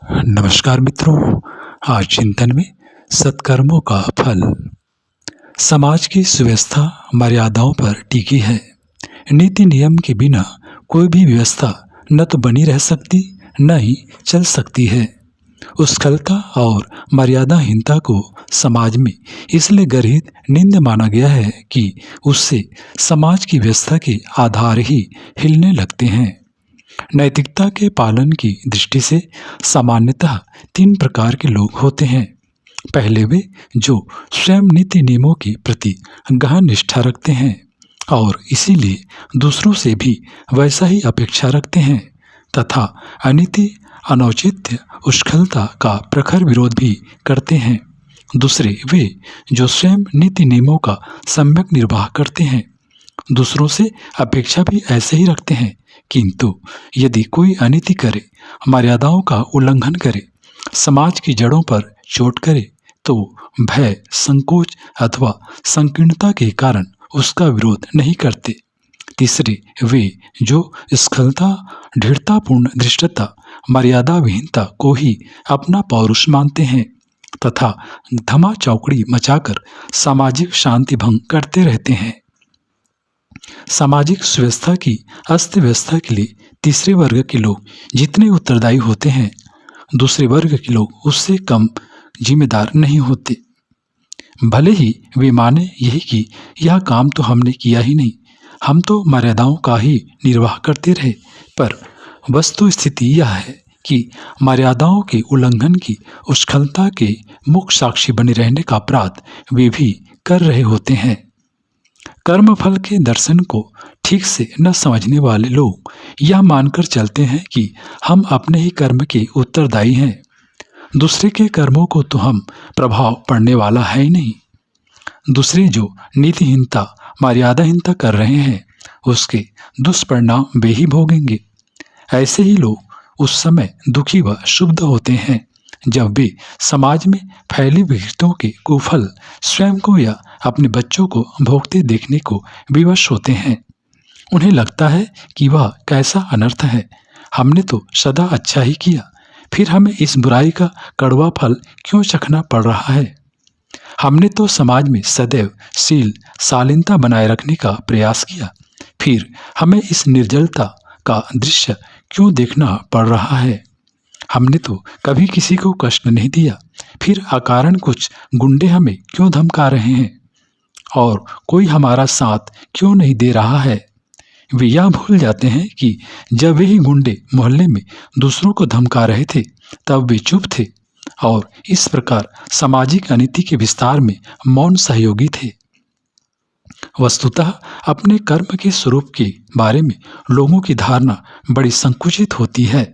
नमस्कार मित्रों। आज चिंतन में सत्कर्मों का फल। समाज की सुव्यवस्था मर्यादाओं पर टिकी है। नीति नियम के बिना कोई भी व्यवस्था न तो बनी रह सकती न ही चल सकती है। उस्खलता और मर्यादाहीनता को समाज में इसलिए गर्हित निंद माना गया है कि उससे समाज की व्यवस्था के आधार ही हिलने लगते हैं। नैतिकता के पालन की दृष्टि से सामान्यतः 3 प्रकार के लोग होते हैं। पहले वे जो स्वयं नीति नियमों के प्रति गहन निष्ठा रखते हैं और इसीलिए दूसरों से भी वैसा ही अपेक्षा रखते हैं तथा अनीति, अनौचित्य, उस्खलता का प्रखर विरोध भी करते हैं। दूसरे वे जो स्वयं नीति नियमों का सम्यक निर्वाह करते हैं, दूसरों से अपेक्षा भी ऐसे ही रखते हैं, किंतु यदि कोई अनीति करे, मर्यादाओं का उल्लंघन करे, समाज की जड़ों पर चोट करे तो भय, संकोच अथवा संकीर्णता के कारण उसका विरोध नहीं करते। तीसरे वे जो स्खलता, दृढ़तापूर्ण धृष्टता, मर्यादा विहीनता को ही अपना पौरुष मानते हैं तथा धमा चौकड़ी मचाकर सामाजिक शांति भंग करते रहते हैं। सामाजिक सुव्यवस्था की अस्त व्यवस्था के लिए तीसरे वर्ग के लोग जितने उत्तरदायी होते हैं, दूसरे वर्ग के लोग उससे कम जिम्मेदार नहीं होते। भले ही वे माने यही कि यह काम तो हमने किया ही नहीं, हम तो मर्यादाओं का ही निर्वाह करते रहे, पर वस्तु स्थिति यह है कि मर्यादाओं के उल्लंघन की उस्खलता के मुख्य साक्षी बने रहने का अपराध वे भी कर रहे होते हैं। कर्मफल के दर्शन को ठीक से न समझने वाले लोग यह मानकर चलते हैं कि हम अपने ही कर्म के उत्तरदायी हैं, दूसरे के कर्मों को तो हम प्रभाव पड़ने वाला है ही नहीं। दूसरे जो नीतिहीनता, मर्यादाहीनता कर रहे हैं, उसके दुष्परिणाम वे ही भोगेंगे। ऐसे ही लोग उस समय दुखी व क्षुब्ध होते हैं जब वे समाज में फैली विकृतियों के कुफल स्वयं को या अपने बच्चों को भोगते देखने को विवश होते हैं। उन्हें लगता है कि वह कैसा अनर्थ है, हमने तो सदा अच्छा ही किया, फिर हमें इस बुराई का कड़वा फल क्यों चखना पड़ रहा है। हमने तो समाज में सदैव शील शालीनता बनाए रखने का प्रयास किया, फिर हमें इस निर्जलता का दृश्य क्यों देखना पड़ रहा है। हमने तो कभी किसी को कष्ट नहीं दिया, फिर अकारण कुछ गुंडे हमें क्यों धमका रहे हैं और कोई हमारा साथ क्यों नहीं दे रहा है। वे यह भूल जाते हैं कि जब वे ही गुंडे मोहल्ले में दूसरों को धमका रहे थे तब वे चुप थे और इस प्रकार सामाजिक अनीति के विस्तार में मौन सहयोगी थे। वस्तुतः अपने कर्म के स्वरूप के बारे में लोगों की धारणा बड़ी संकुचित होती है।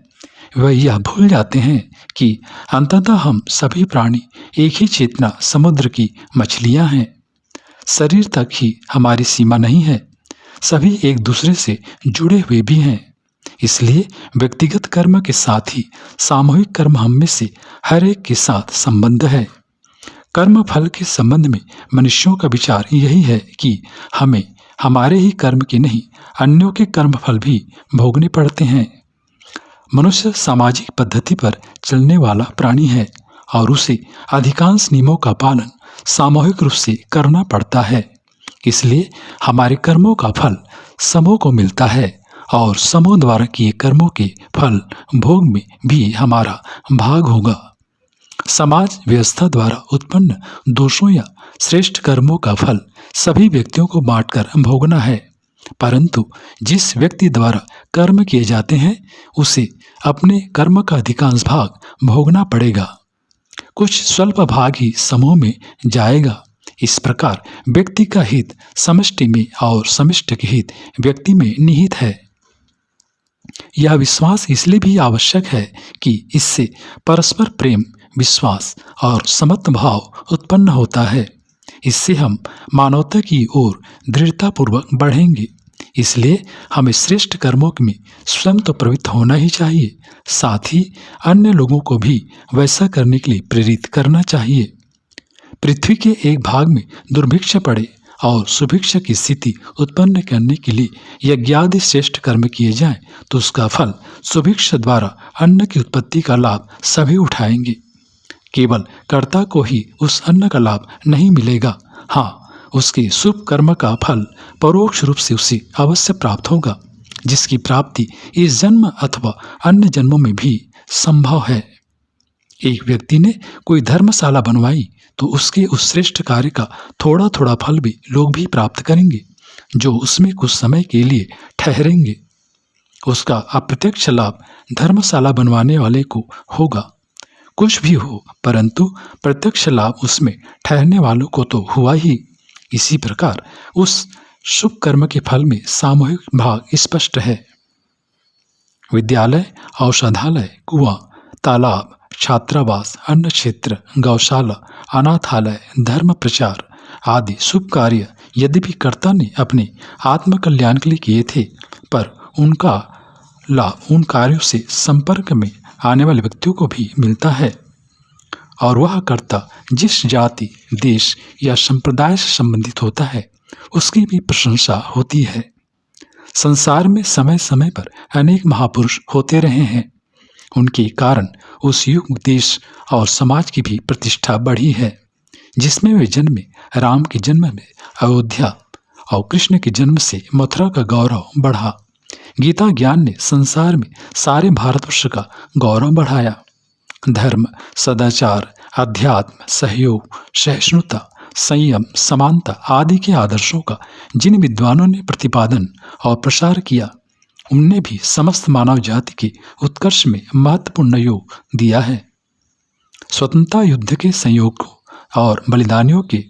वह यह भूल जाते हैं कि अंततः हम सभी प्राणी एक ही चेतना समुद्र की मछलियां हैं। शरीर तक ही हमारी सीमा नहीं है, सभी एक दूसरे से जुड़े हुए भी हैं। इसलिए व्यक्तिगत कर्म के साथ ही सामूहिक कर्म हम में से हर एक के साथ संबंध है। कर्म फल के संबंध में मनुष्यों का विचार यही है कि हमें हमारे ही कर्म के नहीं, अन्यों के कर्म फल भी भोगने पड़ते हैं। मनुष्य सामाजिक पद्धति पर चलने वाला प्राणी है और उसे अधिकांश नियमों का पालन सामूहिक रूप से करना पड़ता है। इसलिए हमारे कर्मों का फल समूह को मिलता है और समूह द्वारा किए कर्मों के फल भोग में भी हमारा भाग होगा। समाज व्यवस्था द्वारा उत्पन्न दोषों या श्रेष्ठ कर्मों का फल सभी व्यक्तियों को बांटकर भोगना है, परंतु जिस व्यक्ति द्वारा कर्म किए जाते हैं उसे अपने कर्म का अधिकांश भाग भोगना पड़ेगा, कुछ स्वल्प भाग ही समूह में जाएगा। इस प्रकार व्यक्ति का हित समष्टि में और समष्टि के हित व्यक्ति में निहित है। यह विश्वास इसलिए भी आवश्यक है कि इससे परस्पर प्रेम, विश्वास और समत्व भाव उत्पन्न होता है। इससे हम मानवता की ओर दृढ़तापूर्वक बढ़ेंगे। इसलिए हमें श्रेष्ठ कर्मों में स्वयं तो प्रवृत्त होना ही चाहिए, साथ ही अन्य लोगों को भी वैसा करने के लिए प्रेरित करना चाहिए। पृथ्वी के एक भाग में दुर्भिक्ष पड़े और सुभिक्षा की स्थिति उत्पन्न करने के लिए यज्ञादि श्रेष्ठ कर्म किए जाएं तो उसका फल सुभिक्षा द्वारा अन्न की उत्पत्ति का लाभ सभी उठाएंगे। केवल कर्ता को ही उस अन्न का लाभ नहीं मिलेगा, हाँ, उसके शुभ कर्म का फल परोक्ष रूप से उसे अवश्य प्राप्त होगा, जिसकी प्राप्ति इस जन्म अथवा अन्य जन्मों में भी संभव है। एक व्यक्ति ने कोई धर्मशाला बनवाई तो उसके उस श्रेष्ठ कार्य का थोड़ा थोड़ा फल भी लोग भी प्राप्त करेंगे, जो उसमें कुछ समय के लिए ठहरेंगे। उसका अप्रत्यक्ष लाभ धर्मशाला बनवाने वाले को होगा। कुछ भी हो, परंतु प्रत्यक्ष लाभ उसमें ठहरने वालों को तो हुआ ही। इसी प्रकार उस शुभ कर्म के फल में सामूहिक भाग स्पष्ट है। विद्यालय, औषधालय, कुआं, तालाब, छात्रावास, अन्न क्षेत्र, गौशाला, अनाथालय, धर्म प्रचार आदि शुभ कार्य यद्यपि कर्ता ने अपने आत्मकल्याण के लिए किए थे, पर उनका लाभ उन कार्यों से संपर्क में आने वाले व्यक्तियों को भी मिलता है, और वह कर्ता जिस जाति, देश या संप्रदाय से संबंधित होता है उसकी भी प्रशंसा होती है। संसार में समय समय पर अनेक महापुरुष होते रहे हैं। उनके कारण उस युग, देश और समाज की भी प्रतिष्ठा बढ़ी है। जिसमें वे जन्मे, राम के जन्म में अयोध्या और कृष्ण के जन्म से मथुरा का गौरव बढ़ा। गीता ज्ञान ने संसार में सारे भारतवर्ष का गौरव बढ़ाया। धर्म, सदाचार, अध्यात्म, सहयोग, सहिष्णुता, संयम, समानता आदि के आदर्शों का जिन विद्वानों ने प्रतिपादन और प्रसार किया, उनने भी समस्त मानव जाति के उत्कर्ष में महत्वपूर्ण योग दिया है। स्वतंत्रता युद्ध के संयोगों और बलिदानियों के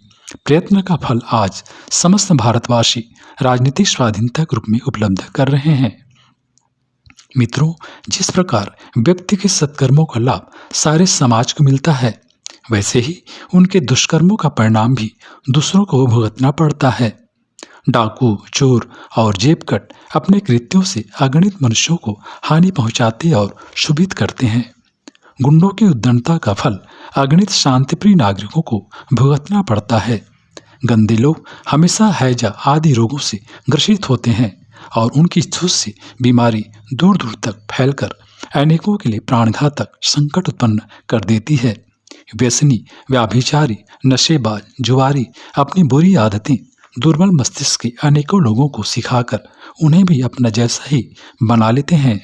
प्रयत्न का फल आज समस्त भारतवासी राजनीतिक स्वाधीनता के रूप में उपलब्ध कर रहे हैं। मित्रों, जिस प्रकार व्यक्ति के सत्कर्मों का लाभ सारे समाज को मिलता है, वैसे ही उनके दुष्कर्मों का परिणाम भी दूसरों को भुगतना पड़ता है। डाकू, चोर और जेबकट अपने कृत्यों से अगणित मनुष्यों को हानि पहुंचाते और क्षुभित करते हैं। गुंडों की उद्दंडता का फल अगणित शांतिप्रिय नागरिकों को भुगतना पड़ता है। गंदे लोग हमेशा हैजा आदि रोगों से ग्रसित होते हैं और उनकी छूत से बीमारी दूर दूर तक फैलकर अनेकों के लिए प्राणघातक संकट उत्पन्न कर देती है। व्यसनी, व्याभिचारी, नशेबाज, जुआरी अपनी बुरी आदतें दुर्बल मस्तिष्क के अनेकों लोगों को सिखाकर उन्हें भी अपना जैसा ही बना लेते हैं।